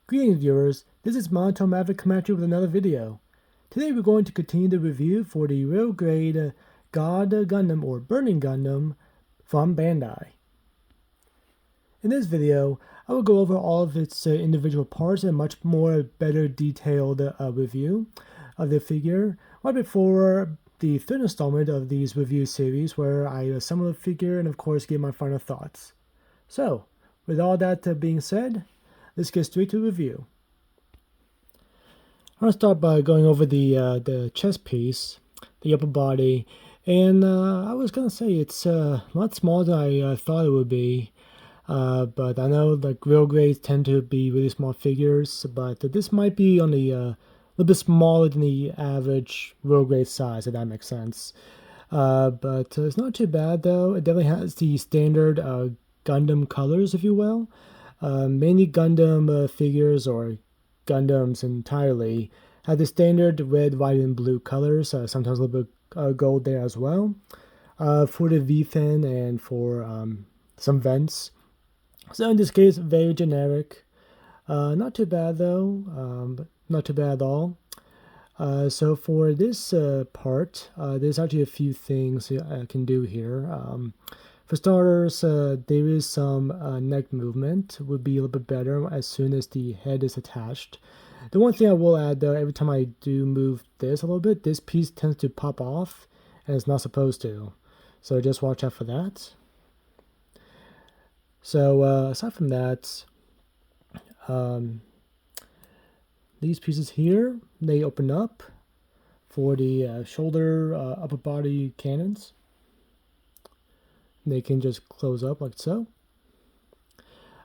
Greetings viewers, this is Monotone Maverick coming at you with another video. Today we're going to continue the review for the real grade God Gundam or Burning Gundam from Bandai. In this video, I will go over all of its individual parts and much more better detailed review of the figure right before the third installment of these review series where I assemble the figure and of course give my final thoughts. So, with all that being said, let's get straight to the review. I'll start by going over the chest piece, the upper body, and I was gonna say it's a lot smaller than I thought it would be. But I know like real grades tend to be really small figures, but this might be on the little bit smaller than the average real grade size, if that makes sense. But it's not too bad though. It definitely has the standard Gundam colors, if you will. Many Gundam figures or Gundams entirely have the standard red, white, and blue colors, sometimes a little bit gold there as well, for the V-fin and for some vents. So in this case, very generic. Not too bad though, but not too bad at all. So for this part, there's actually a few things I can do here. For starters, there is some neck movement, would be a little bit better as soon as the head is attached. The one thing I will add though, every time I do move this a little bit, this piece tends to pop off and it's not supposed to. So just watch out for that. So aside from that, these pieces here, they open up for the shoulder upper body cannons. They can just close up like so.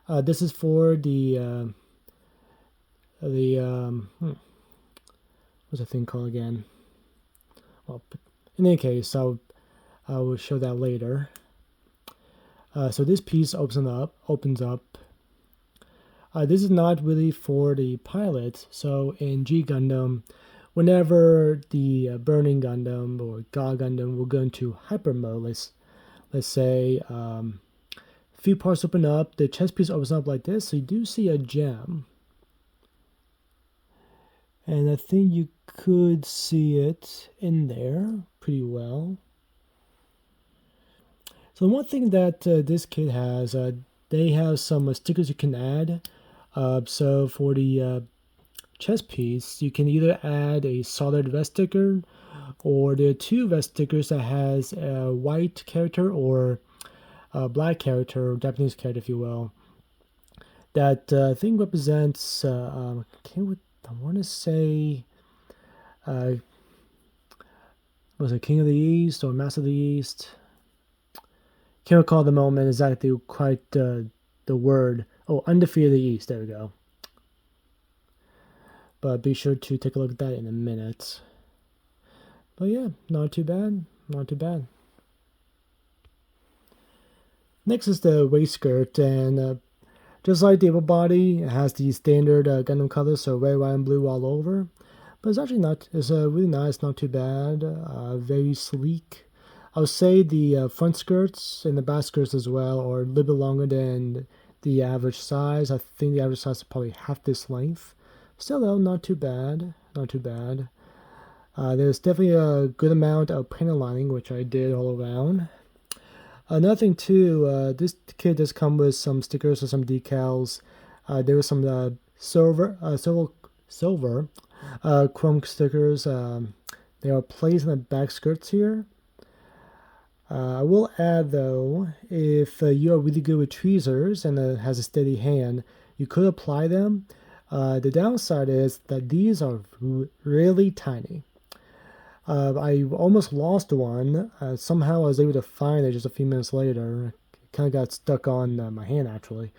This is for the what's that thing called again? Well, in any case, I will show that later. So this piece opens up. This is not really for the pilot. So in G Gundam, whenever the Burning Gundam or God Gundam will go into hyper mode, let's say a few parts open up, the chest piece opens up like this, so you do see a gem. And I think you could see it in there pretty well. So one thing that this kit has, they have some stickers you can add. So for the chest piece, you can either add a solid vest sticker, or there are two vest stickers that has a white character or a black character, or Japanese character, if you will. That I think represents, I want to say, was it King of the East or Master of the East? Can't recall the moment exactly quite the word. Oh, Undefeated of the East, there we go. But be sure to take a look at that in a minute. But yeah, not too bad, not too bad. Next is the waist skirt, and just like the upper body, it has the standard Gundam colors, so red, white, and blue all over. But it's actually not, it's really nice, not too bad, very sleek. I would say the front skirts and the back skirts as well are a little bit longer than the average size. I think the average size is probably half this length. Still though, not too bad, not too bad. There's definitely a good amount of panel lining, which I did all around. Another thing too, this kit does come with some stickers or some decals. There was some silver chrome stickers. They are placed in the back skirts here. I will add though, if you are really good with tweezers and has a steady hand, you could apply them. The downside is that these are really tiny. I almost lost one. Somehow I was able to find it just a few minutes later. It kind of got stuck on my hand actually.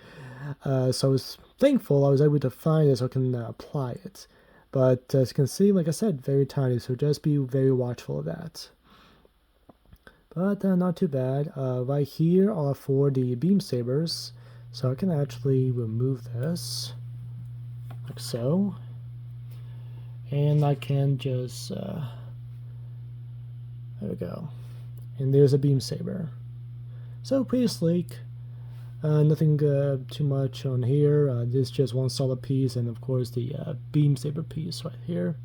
So I was thankful I was able to find it so I can apply it. But as you can see, like I said, very tiny, so just be very watchful of that. But not too bad. Right here are for the beam sabers, so I can actually remove this like so, and I can just there we go, and there's a beam saber. So pretty sleek. Nothing too much on here. This is just one solid piece, and of course the beam saber piece right here.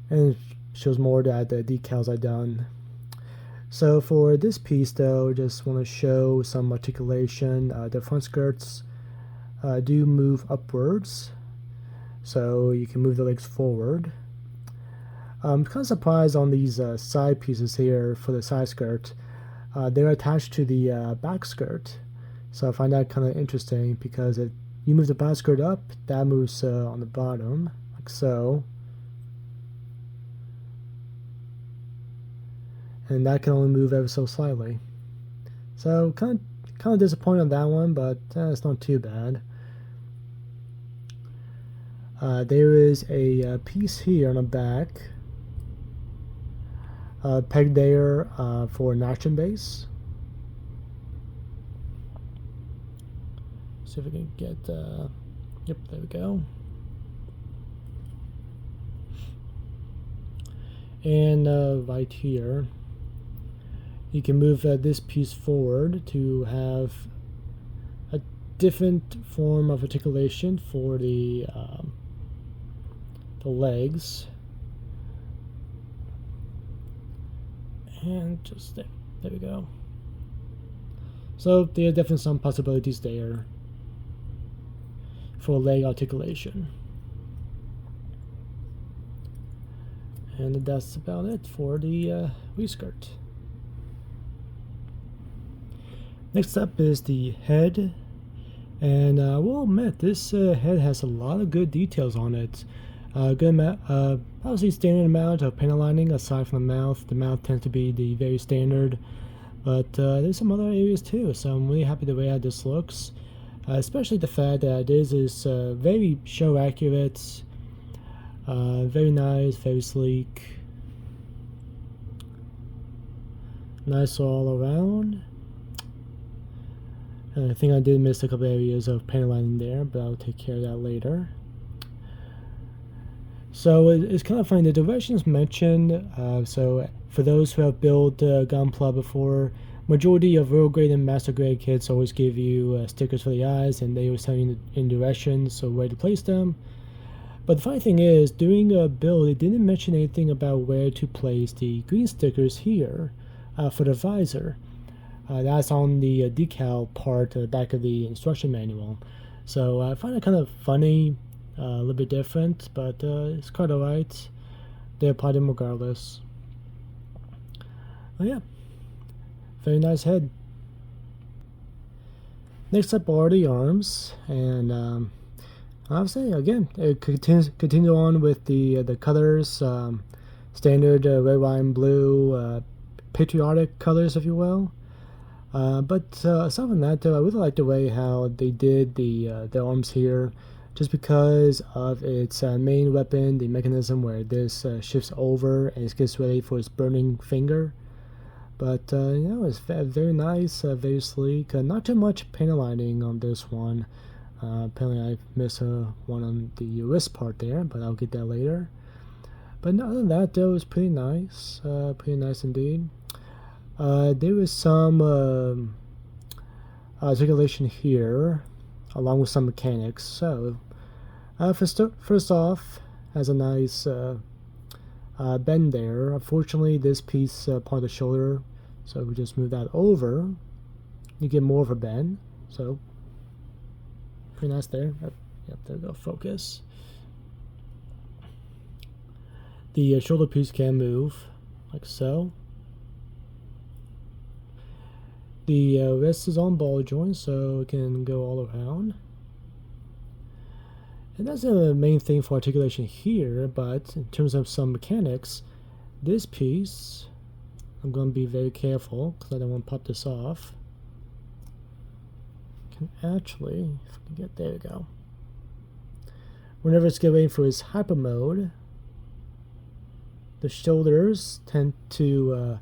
And it shows more that the decals I done. So for this piece though, just want to show some articulation. The front skirts do move upwards, so you can move the legs forward. I'm kind of surprised on these side pieces here for the side skirt. They're attached to the back skirt, so I find that kind of interesting because you move the back skirt up, that moves on the bottom, like so. And that can only move ever so slightly. So kind of disappointed on that one, but it's not too bad. There is a piece here on the back, pegged there for an action base. See if we can get, yep, there we go. And right here, you can move this piece forward to have a different form of articulation for the legs. And just there we go. So there are definitely some possibilities there for leg articulation. And that's about it for the reskirt. Next up is the head, and I will admit this head has a lot of good details on it. Good amount, obviously standard amount of panel lining aside from the mouth. The mouth tends to be the very standard, but there's some other areas too. So I'm really happy the way how this looks, especially the fact that this is very show accurate, very nice, very sleek, nice all around. I think I did miss a couple areas of panel lining there, but I'll take care of that later. So it's kind of funny, the directions mentioned, so for those who have built Gunpla before, majority of real grade and master grade kits always give you stickers for the eyes, and they always tell you in directions, so where to place them. But the funny thing is, during a build, it didn't mention anything about where to place the green stickers here for the visor. That's on the decal part at the back of the instruction manual. So I find it kind of funny, a little bit different, but it's quite alright. They apply them regardless. Oh yeah, very nice head. Next up are the arms, and obviously again it continue on with the colors, standard red, white, and blue, patriotic colors, if you will. But aside from that, though, I really like the way how they did the arms here, just because of its main weapon, the mechanism where this shifts over and it gets ready for its burning finger. But you know, it's very nice, very sleek. Not too much panel lining on this one. Apparently, I missed one on the wrist part there, but I'll get that later. But other than that, though, it's pretty nice indeed. There is some articulation here, along with some mechanics. So, first off, has a nice bend there. Unfortunately, this piece, part of the shoulder, so if we just move that over, you get more of a bend. So, pretty nice there. Yep, there we go, focus. The shoulder piece can move, like so. The wrist is on ball joint, so it can go all around. And that's the main thing for articulation here, but in terms of some mechanics, this piece, I'm going to be very careful because I don't want to pop this off. Can actually, if we can get, there we go. Whenever it's getting ready for its hyper mode, the shoulders tend to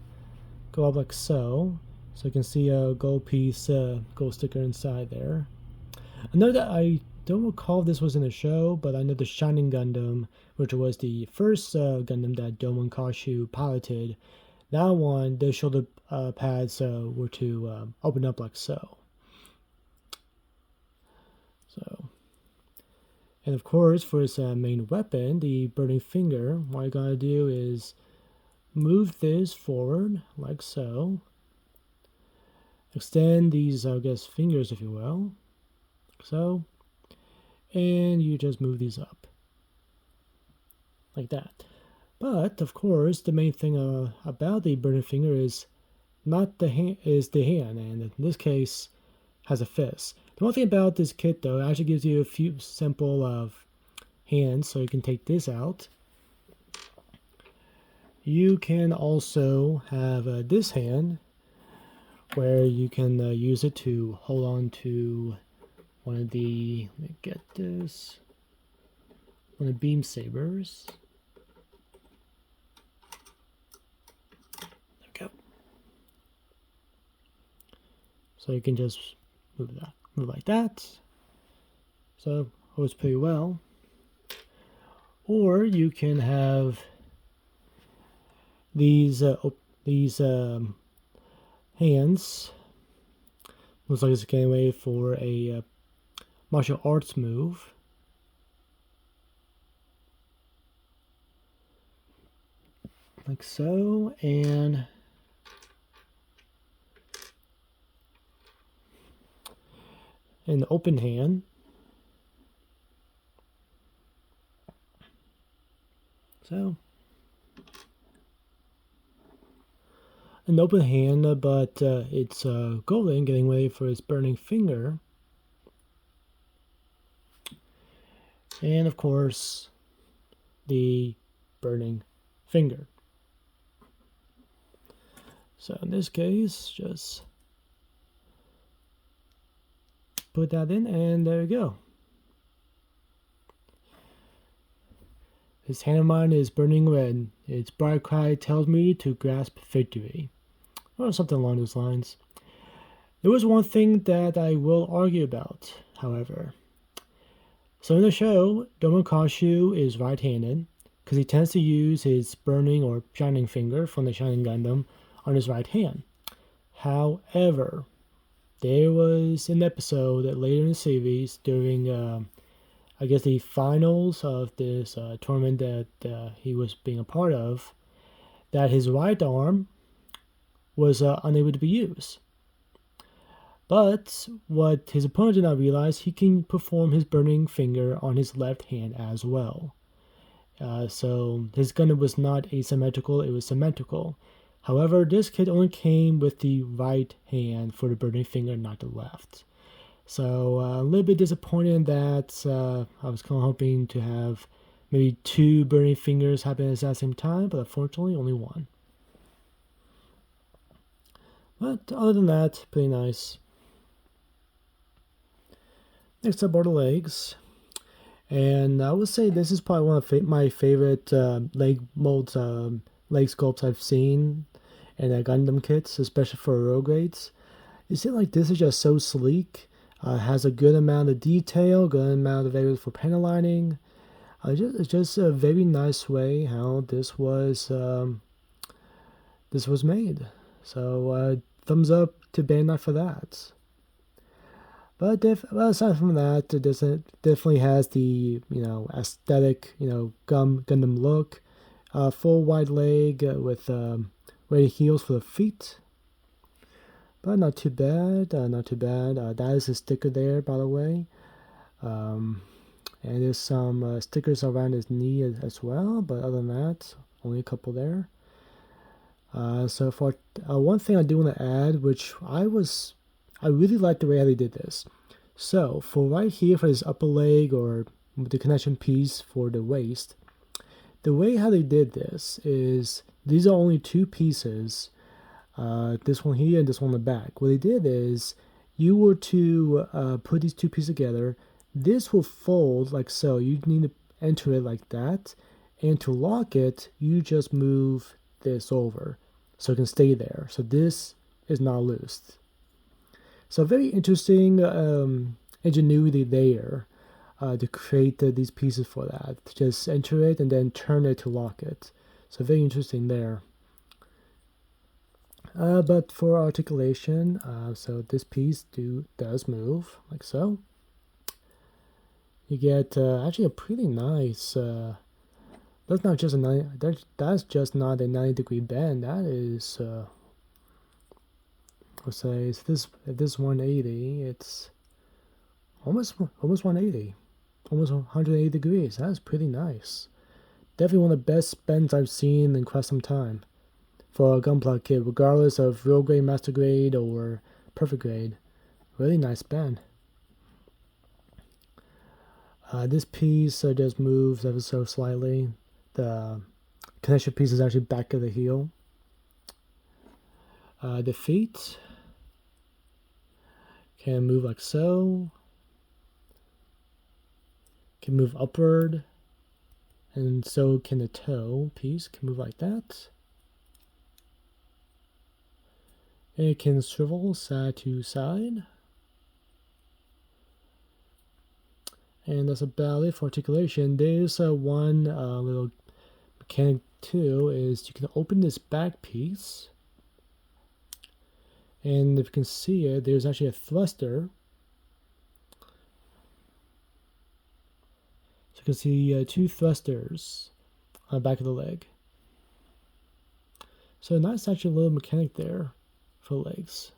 go up like so. So you can see a gold piece, gold sticker inside there. I know that I don't recall if this was in the show, but I know the Shining Gundam, which was the first Gundam that Domon Kasshu piloted, That one, the shoulder pads were to open up like so. So, and of course, for its main weapon, the burning finger, what you gotta do is move this forward like so. Extend these, I guess, fingers, if you will, like so, and you just move these up like that. But of course, the main thing about the burning finger is not the hand, and in this case, has a fist. The one thing about this kit, though, it actually gives you a few simple hands, so you can take this out. You can also have this hand, where you can use it to hold on to one of the, let me get this, one of the beam sabers. There we go. So you can just move like that. So holds pretty well. Or you can have these hands. Looks like it's getting ready for a martial arts move. Like so, and an open hand. So, an open hand, but it's golden, getting ready for its burning finger. And of course, the burning finger. So in this case, just put that in, and there we go. This hand of mine is burning red. Its bright cry tells me to grasp victory. Or something along those lines. There was one thing that I will argue about, however. So in the show, Domakashu is right-handed, because he tends to use his burning or shining finger from the Shining Gundam on his right hand. However, there was an episode later in the series during, I guess, the finals of this tournament that he was being a part of, that his right arm was unable to be used. But what his opponent did not realize, he can perform his burning finger on his left hand as well. So his Gundam was not asymmetrical, it was symmetrical. However, this kit only came with the right hand for the burning finger, not the left. So a little bit disappointed that I was kind of hoping to have maybe two burning fingers happen at the same time, but unfortunately only one. But other than that, pretty nice. Next up are the legs. And I would say this is probably one of my favorite leg molds, leg sculpts I've seen in Gundam kits, especially for road grades. You see, like, this is just so sleek. Has a good amount of detail, good amount of areas for panel lining. It's just a very nice way how this was made. So thumbs up to Bandai for that. But aside from that, it definitely has the aesthetic Gundam look. Full wide leg with weighted heels for the feet. But not too bad, not too bad. That is a sticker there, by the way. And there's some stickers around his knee as well, but other than that, only a couple there. So for one thing I do want to add, which I really like the way how they did this. So for right here for his upper leg or the connection piece for the waist, the way how they did this is these are only two pieces, this one here and this one in the back. What they did is you were to put these two pieces together. This will fold like so. You need to enter it like that, and to lock it, you just move this over so it can stay there. So this is not loose. So very interesting ingenuity there to create these pieces for that. Just enter it and then turn it to lock it. So very interesting there. But for articulation, so this piece does move like so. You get actually a pretty nice. That's not just a 90. That's just not a 90-degree bend. That is, let's say, if this 180, it's almost 180, almost 180 degrees. That's pretty nice. Definitely one of the best bends I've seen in quite some time for a Gunpla kit, regardless of real grade, master grade, or perfect grade. Really nice bend. This piece just moves ever so slightly. The connection piece is actually back of the heel. The feet can move like so. Can move upward. And so can the toe piece, can move like that. And it can swivel side to side. And that's about it for articulation. There's one little mechanic too, is you can open this back piece. And if you can see it, there's actually a thruster. So you can see two thrusters on the back of the leg. So nice actually little mechanic there for legs.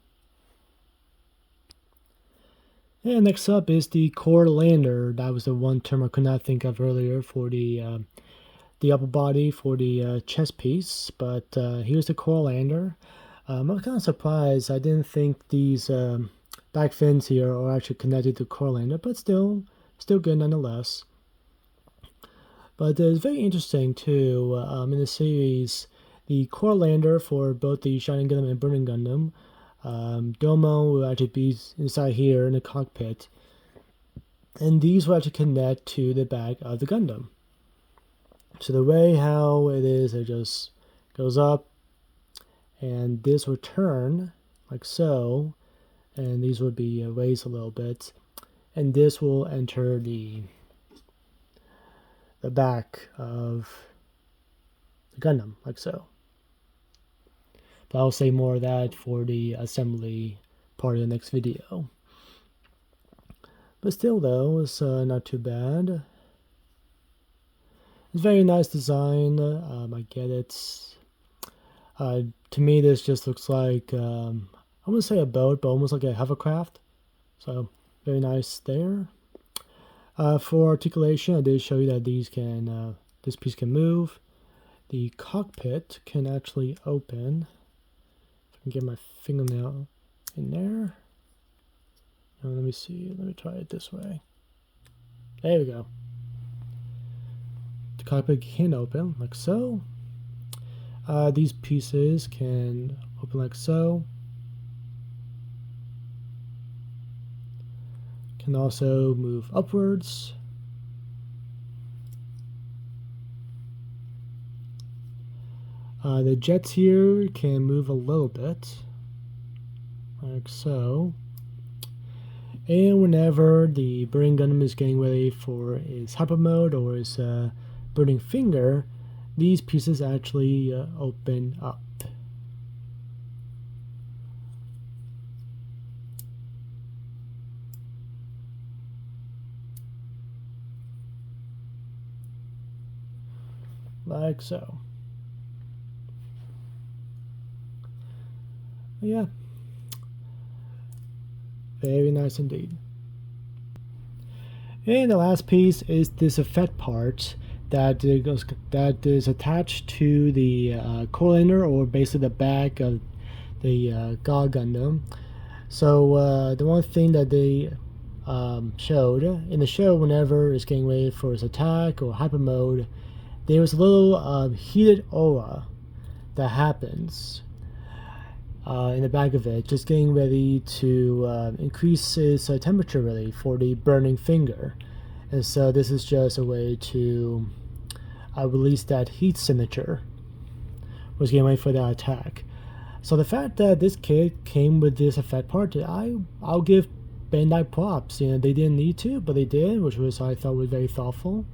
And next up is the core lander. That was the one term I could not think of earlier for the upper body for the chest piece. But here's the core lander. I was kind of surprised. I didn't think these back fins here are actually connected to core lander, but still good nonetheless. But it's very interesting too. In the series, the core lander for both the Shining Gundam and Burning Gundam, Domo will actually be inside here in the cockpit, and these will actually connect to the back of the Gundam. So the way how it is, it just goes up, and this will turn like so, and these will be raised a little bit, and this will enter the back of the Gundam like so. But I'll say more of that for the assembly part of the next video. But still though, it's not too bad. It's very nice design. I get it. To me, this just looks like, I wouldn't say a boat, but almost like a hovercraft. So, very nice there. For articulation, I did show you that these can, this piece can move. The cockpit can actually open. If I can get my fingernail in there. Now, let me see. Let me try it this way. There we go. The cockpit can open like so. These pieces can open like so. Can also move upwards. The jets here can move a little bit, like so. And whenever the Burning Gundam is getting ready for its hyper mode or its burning finger, these pieces actually open up. Like so. Yeah. Very nice indeed. And the last piece is this effect part that is attached to the core lander, or basically the back of the God Gundam. So the one thing that they showed in the show, whenever it's getting ready for its attack or hyper mode, there was a little heated aura that happens in the back of it, just getting ready to increase its temperature really for the burning finger. And so this is just a way to release that heat signature, was getting ready for that attack. So the fact that this kit came with this effect part, I'll give Bandai props. You know, they didn't need to, but they did, which was, I thought, was very thoughtful.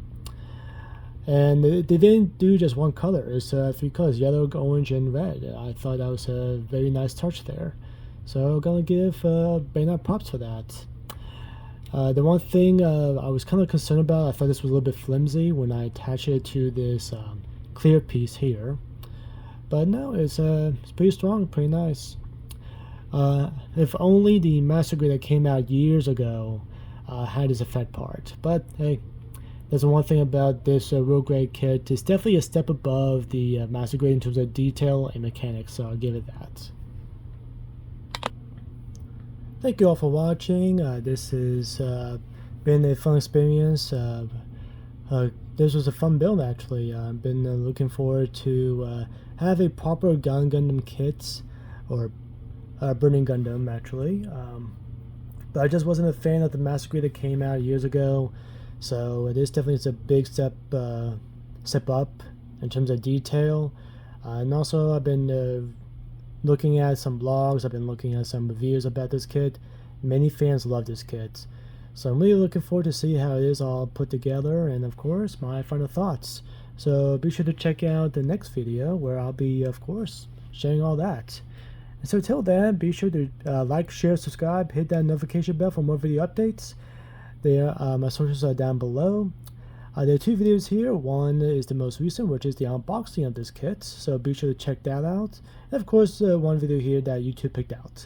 And they didn't do just one color. It's 3 colors: yellow, orange, and red. I thought that was a very nice touch there. So I'm gonna give Bayonetta props for that. The one thing I was kind of concerned about, I thought this was a little bit flimsy when I attached it to this clear piece here. But no, it's pretty strong, pretty nice. If only the Master Grade that came out years ago had this effect part. But hey, there's one thing about this real grade kit. It's definitely a step above the Master Grade in terms of detail and mechanics, so I'll give it that. Thank you all for watching. This has been a fun experience. This was a fun build, actually. I've been looking forward to have a proper Gundam kit, or Burning Gundam, actually. But I just wasn't a fan of the Master Grade that came out years ago. So this definitely is a big step up in terms of detail. And also I've been looking at some blogs, I've been looking at some reviews about this kit. Many fans love this kit. So I'm really looking forward to see how it is all put together, and of course my final thoughts. So be sure to check out the next video where I'll be, of course, sharing all that. And so till then, be sure to like, share, subscribe, hit that notification bell for more video updates. My socials are down below. There are 2 videos here. One is the most recent, which is the unboxing of this kit, so be sure to check that out. And of course, one video here that YouTube picked out.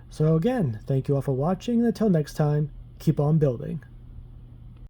So again, thank you all for watching, and until next time, keep on building.